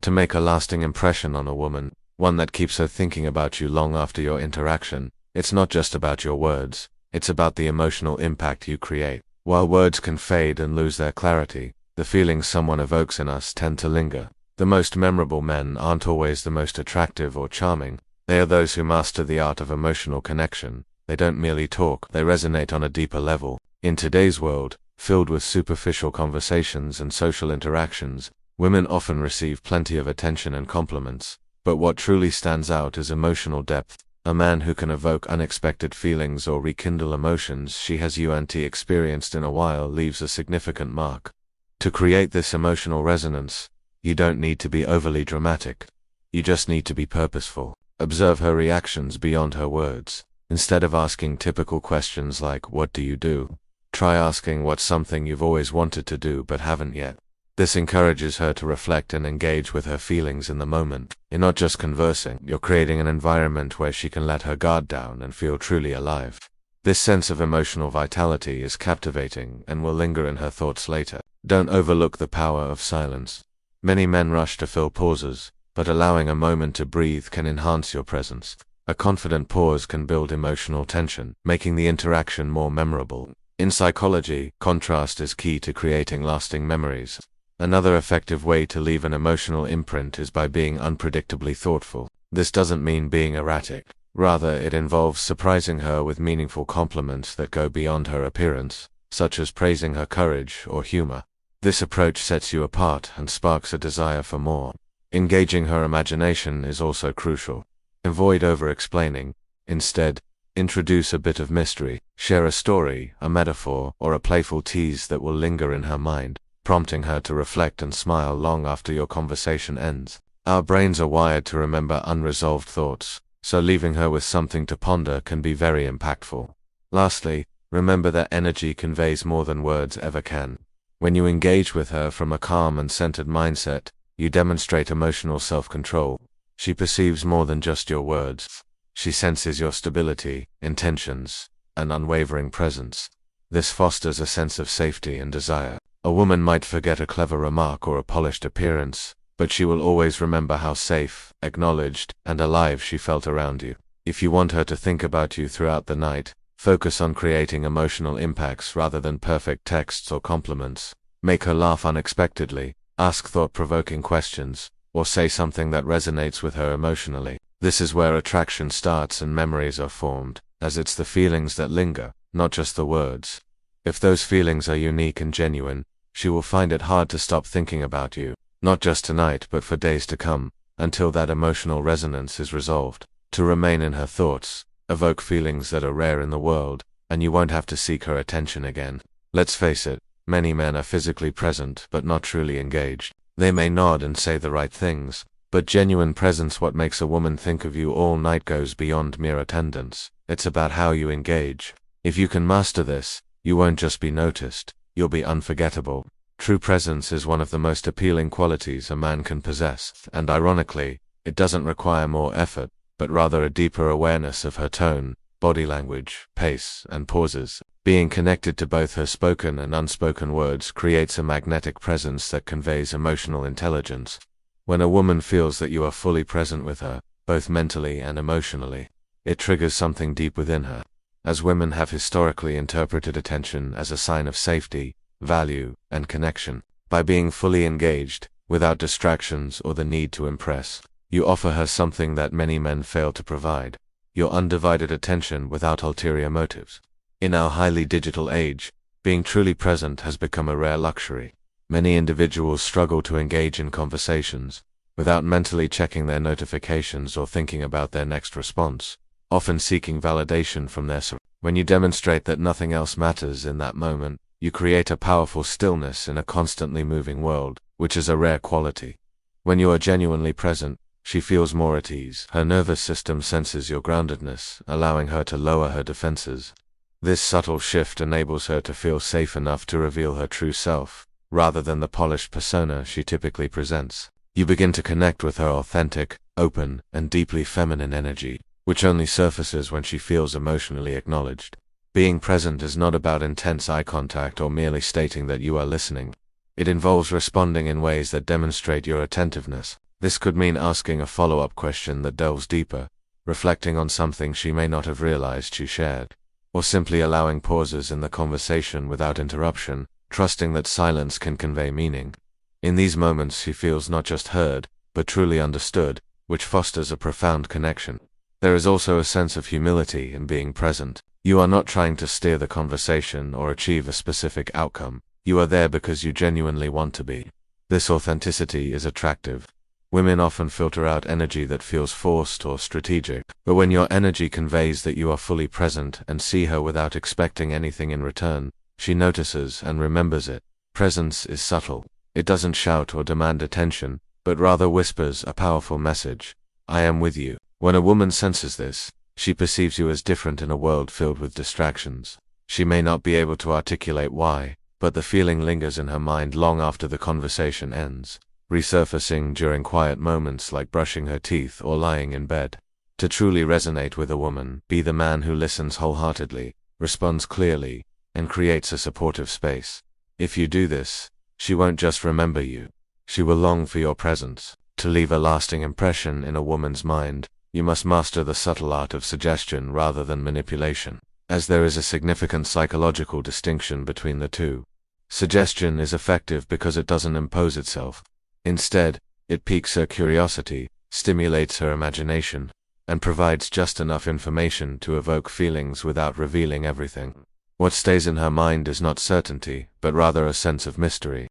To make a lasting impression on a woman, one that keeps her thinking about you long after your interaction, it's not just about your words, it's about the emotional impact you create. While words can fade and lose their clarity, the feelings someone evokes in us tend to linger. The most memorable men aren't always the most attractive or charming. They are those who master the art of emotional connection. They don't merely talk, they resonate on a deeper level. In today's world, filled with superficial conversations and social interactions, women often receive plenty of attention and compliments. But what truly stands out is emotional depth. A man who can evoke unexpected feelings or rekindle emotions she hasn't experienced in a while leaves a significant mark. To create this emotional resonance, you don't need to be overly dramatic. You just need to be purposeful. Observe her reactions beyond her words. Instead of asking typical questions like, "What do you do?" try asking, "What's something you've always wanted to do but haven't yet?" This encourages her to reflect and engage with her feelings in the moment. You're not just conversing, you're creating an environment where she can let her guard down and feel truly alive. This sense of emotional vitality is captivating and will linger in her thoughts later. Don't overlook the power of silence. Many men rush to fill pauses, but allowing a moment to breathe can enhance your presence. A confident pause can build emotional tension, making the interaction more memorable. In psychology, contrast is key to creating lasting memories. Another effective way to leave an emotional imprint is by being unpredictably thoughtful. This doesn't mean being erratic. Rather, it involves surprising her with meaningful compliments that go beyond her appearance, such as praising her courage or humor. This approach sets you apart and sparks a desire for more. Engaging her imagination is also crucial. Avoid over-explaining. Instead, introduce a bit of mystery. Share a story, a metaphor, or a playful tease that will linger in her mind, prompting her to reflect and smile long after your conversation ends. Our brains are wired to remember unresolved thoughts, so leaving her with something to ponder can be very impactful. Lastly, remember that energy conveys more than words ever can. When you engage with her from a calm and centered mindset, you demonstrate emotional self-control. She perceives more than just your words. She senses your stability, intentions, and unwavering presence. This fosters a sense of safety and desire. A woman might forget a clever remark or a polished appearance, but she will always remember how safe, acknowledged, and alive she felt around you. If you want her to think about you throughout the night, focus on creating emotional impacts rather than perfect texts or compliments. Make her laugh unexpectedly, ask thought-provoking questions, or say something that resonates with her emotionally. This is where attraction starts and memories are formed, as it's the feelings that linger, not just the words. If those feelings are unique and genuine, she will find it hard to stop thinking about you, not just tonight but for days to come, until that emotional resonance is resolved. To remain in her thoughts, evoke feelings that are rare in the world, and you won't have to seek her attention again. Let's face it, many men are physically present but not truly engaged. They may nod and say the right things, but genuine presence, what makes a woman think of you all night, goes beyond mere attendance. It's about how you engage. If you can master this, you won't just be noticed, you'll be unforgettable. True presence is one of the most appealing qualities a man can possess, and ironically, it doesn't require more effort, but rather a deeper awareness of her tone, body language, pace, and pauses. Being connected to both her spoken and unspoken words creates a magnetic presence that conveys emotional intelligence. When a woman feels that you are fully present with her, both mentally and emotionally, it triggers something deep within her. As women have historically interpreted attention as a sign of safety, value, and connection. By being fully engaged, without distractions or the need to impress, you offer her something that many men fail to provide: your undivided attention without ulterior motives. In our highly digital age, being truly present has become a rare luxury. Many individuals struggle to engage in conversations without mentally checking their notifications or thinking about their next response, often seeking validation from their surroundings. When you demonstrate that nothing else matters in that moment, you create a powerful stillness in a constantly moving world, which is a rare quality. When you are genuinely present, she feels more at ease. Her nervous system senses your groundedness, allowing her to lower her defenses. This subtle shift enables her to feel safe enough to reveal her true self, rather than the polished persona she typically presents. You begin to connect with her authentic, open, and deeply feminine energy, which only surfaces when she feels emotionally acknowledged. Being present is not about intense eye contact or merely stating that you are listening. It involves responding in ways that demonstrate your attentiveness. This could mean asking a follow-up question that delves deeper, reflecting on something she may not have realized she shared, or simply allowing pauses in the conversation without interruption, trusting that silence can convey meaning. In these moments she feels not just heard, but truly understood, which fosters a profound connection. There is also a sense of humility in being present. You are not trying to steer the conversation or achieve a specific outcome. You are there because you genuinely want to be. This authenticity is attractive. Women often filter out energy that feels forced or strategic, but when your energy conveys that you are fully present and see her without expecting anything in return, she notices and remembers it. Presence is subtle. It doesn't shout or demand attention, but rather whispers a powerful message. I am with you. When a woman senses this, she perceives you as different in a world filled with distractions. She may not be able to articulate why, but the feeling lingers in her mind long after the conversation ends, resurfacing during quiet moments like brushing her teeth or lying in bed. To truly resonate with a woman, be the man who listens wholeheartedly, responds clearly, and creates a supportive space. If you do this, she won't just remember you. She will long for your presence. To leave a lasting impression in a woman's mind, you must master the subtle art of suggestion rather than manipulation, as there is a significant psychological distinction between the two. Suggestion is effective because it doesn't impose itself. Instead, it piques her curiosity, stimulates her imagination, and provides just enough information to evoke feelings without revealing everything. What stays in her mind is not certainty, but rather a sense of mystery.